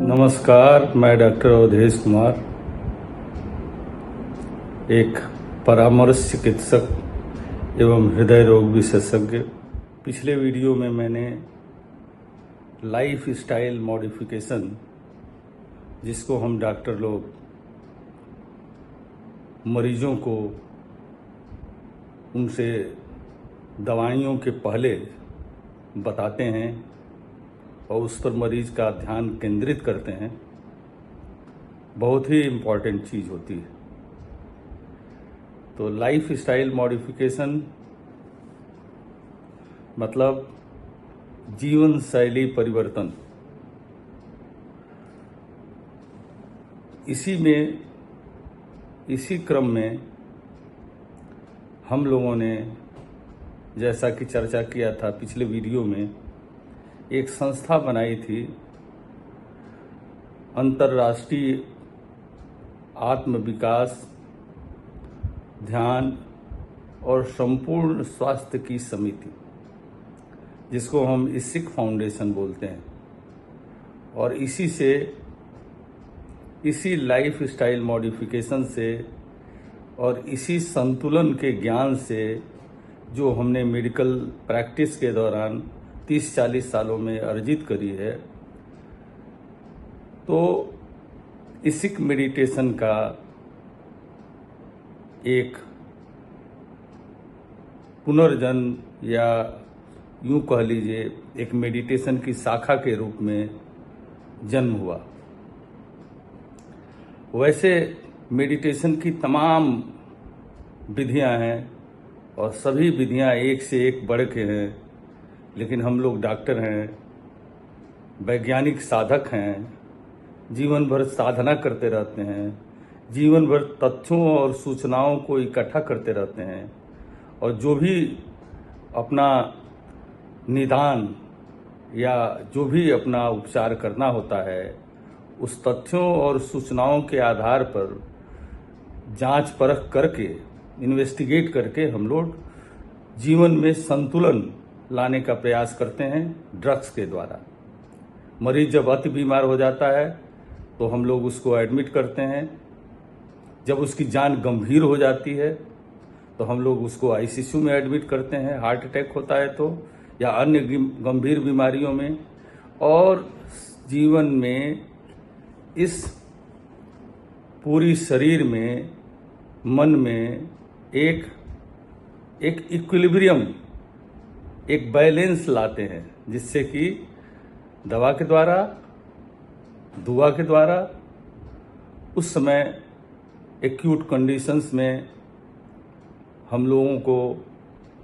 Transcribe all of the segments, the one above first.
नमस्कार, मैं डॉक्टर अवधेश कुमार, एक परामर्श चिकित्सक एवं हृदय रोग विशेषज्ञ। पिछले वीडियो में मैंने लाइफ स्टाइल मॉडिफिकेशन, जिसको हम डॉक्टर लोग मरीजों को उनसे दवाइयों के पहले बताते हैं और उस पर मरीज का ध्यान केंद्रित करते हैं, बहुत ही इम्पॉर्टेंट चीज़ होती है। तो लाइफ स्टाइल मॉडिफिकेशन मतलब जीवन शैली परिवर्तन। इसी क्रम में हम लोगों ने, जैसा कि चर्चा किया था पिछले वीडियो में, एक संस्था बनाई थी, अंतर्राष्ट्रीय आत्म विकास, ध्यान और संपूर्ण स्वास्थ्य की समिति, जिसको हम इसिक फाउंडेशन बोलते हैं। और इसी लाइफ स्टाइल मॉडिफिकेशन से और इसी संतुलन के ज्ञान से, जो हमने मेडिकल प्रैक्टिस के दौरान 30-40 सालों में अर्जित करी है, तो इसिक मेडिटेशन का एक पुनर्जन्म, या यूं कह लीजिए एक मेडिटेशन की शाखा के रूप में जन्म हुआ। वैसे मेडिटेशन की तमाम विधियां हैं और सभी विधियां एक से एक बढ़ के हैं, लेकिन हम लोग डॉक्टर हैं, वैज्ञानिक साधक हैं, जीवन भर साधना करते रहते हैं, जीवन भर तथ्यों और सूचनाओं को इकट्ठा करते रहते हैं, और जो भी अपना निदान या जो भी अपना उपचार करना होता है, उस तथ्यों और सूचनाओं के आधार पर जांच परख करके, इन्वेस्टिगेट करके हम लोग जीवन में संतुलन लाने का प्रयास करते हैं ड्रग्स के द्वारा। मरीज जब अति बीमार हो जाता है तो हम लोग उसको एडमिट करते हैं। जब उसकी जान गंभीर हो जाती है तो हम लोग उसको आईसीयू में एडमिट करते हैं, हार्ट अटैक होता है तो, या अन्य गंभीर बीमारियों में। और जीवन में इस पूरी शरीर में, मन में एक इक्विलिब्रियम, एक बैलेंस लाते हैं, जिससे कि दवा के द्वारा, दुआ के द्वारा, उस समय एक्यूट कंडीशंस में हम लोगों को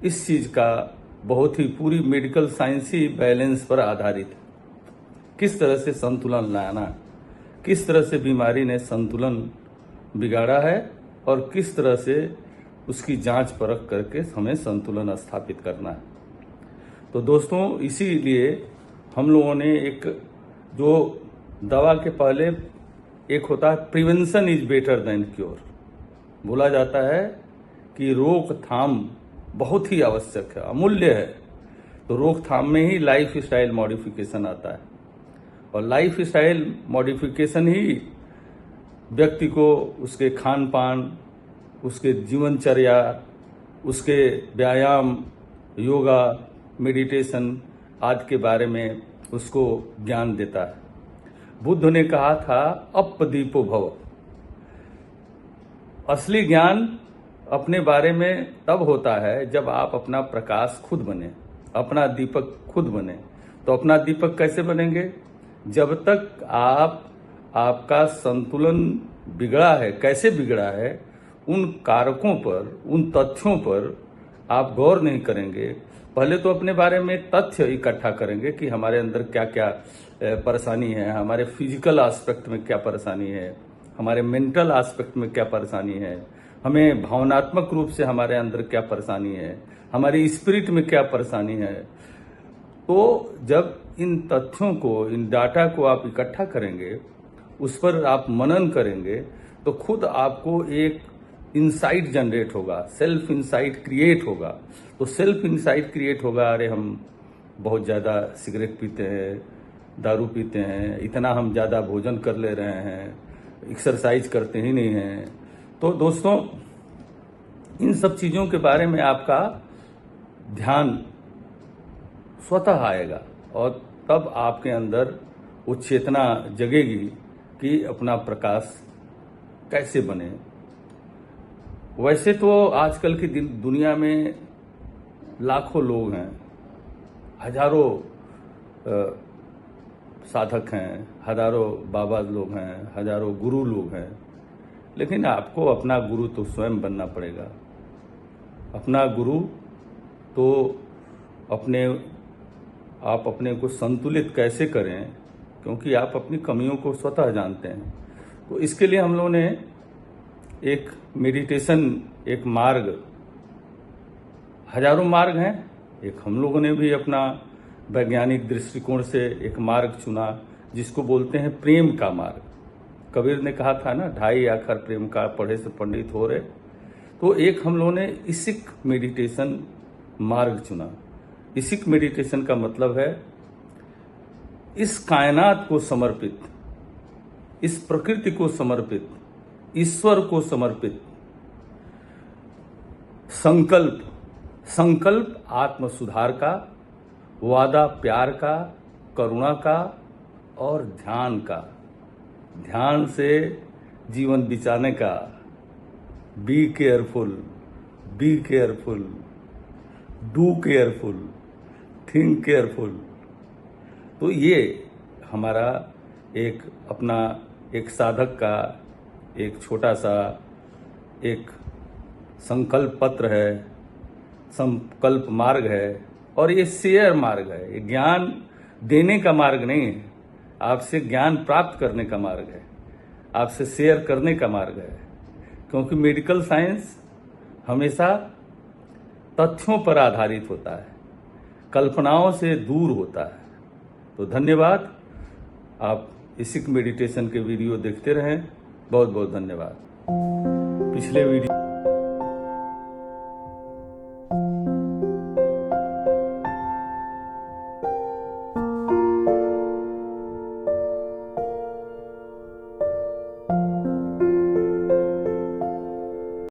इस चीज़ का बहुत ही पूरी मेडिकल साइंस ही बैलेंस पर आधारित है। किस तरह से संतुलन लाना, किस तरह से बीमारी ने संतुलन बिगाड़ा है और किस तरह से उसकी जांच परख करके हमें संतुलन स्थापित करना है। तो दोस्तों, इसीलिए हम लोगों ने एक, जो दवा के पहले एक होता है, prevention is better than cure. बोला जाता है कि रोकथाम बहुत ही आवश्यक है, अमूल्य है। तो रोकथाम में ही लाइफ स्टाइल मॉडिफिकेशन आता है, और लाइफ स्टाइल मॉडिफिकेशन ही व्यक्ति को उसके खान पान, उसके जीवनचर्या, उसके व्यायाम, योगा, मेडिटेशन आदि के बारे में उसको ज्ञान देता है। बुद्ध ने कहा था, अपदीपो भव। असली ज्ञान अपने बारे में तब होता है जब आप अपना प्रकाश खुद बने, अपना दीपक खुद बने। तो अपना दीपक कैसे बनेंगे? जब तक आपका संतुलन बिगड़ा है, कैसे बिगड़ा है, उन कारकों पर, उन तथ्यों पर आप गौर नहीं करेंगे। पहले तो अपने बारे में तथ्य इकट्ठा करेंगे कि हमारे अंदर क्या क्या परेशानी है, हमारे फिजिकल एस्पेक्ट में क्या परेशानी है, हमारे मेंटल एस्पेक्ट में क्या परेशानी है, हमें भावनात्मक रूप से हमारे अंदर क्या परेशानी है, हमारी स्पिरिट में क्या परेशानी है। तो जब इन तथ्यों को, इन डाटा को आप इकट्ठा करेंगे, उस पर आप मनन करेंगे, तो खुद आपको एक इंसाइट जनरेट होगा, सेल्फ इंसाइट क्रिएट होगा। तो सेल्फ इंसाइट क्रिएट होगा, अरे हम बहुत ज़्यादा सिगरेट पीते हैं, दारू पीते हैं, इतना हम ज़्यादा भोजन कर ले रहे हैं, एक्सरसाइज करते ही नहीं हैं। तो दोस्तों, इन सब चीज़ों के बारे में आपका ध्यान स्वतः आएगा और तब आपके अंदर वो चेतना जगेगी कि अपना प्रकाश कैसे बने। वैसे तो आजकल की दुनिया में लाखों लोग हैं, हजारों साधक हैं, हजारों बाबा लोग हैं, हजारों गुरु लोग हैं, लेकिन आपको अपना गुरु तो स्वयं बनना पड़ेगा। अपना गुरु तो आप अपने को संतुलित कैसे करें, क्योंकि आप अपनी कमियों को स्वतः जानते हैं। तो इसके लिए हम लोगों ने एक मेडिटेशन, एक मार्ग, हजारों मार्ग हैं, एक हम लोगों ने भी अपना वैज्ञानिक दृष्टिकोण से एक मार्ग चुना जिसको बोलते हैं प्रेम का मार्ग। कबीर ने कहा था ना, 2.5 अक्षर प्रेम का पढ़े से पंडित हो रहे। तो एक हम लोगों ने इसिक मेडिटेशन मार्ग चुना। इसिक मेडिटेशन का मतलब है इस कायनात को समर्पित, इस प्रकृति को समर्पित, ईश्वर को समर्पित संकल्प आत्म सुधार का, वादा प्यार का, करुणा का और ध्यान का, ध्यान से जीवन बिताने का। Be careful, do careful, think careful. तो ये हमारा एक अपना एक साधक का एक छोटा सा एक संकल्प पत्र है, संकल्प मार्ग है, और ये शेयर मार्ग है। ये ज्ञान देने का मार्ग नहीं है, आपसे ज्ञान प्राप्त करने का मार्ग है, आपसे शेयर करने का मार्ग है। क्योंकि मेडिकल साइंस हमेशा तथ्यों पर आधारित होता है, कल्पनाओं से दूर होता है। तो धन्यवाद, आप इसिक मेडिटेशन के वीडियो देखते रहें। बहुत बहुत धन्यवाद। पिछले वीडियो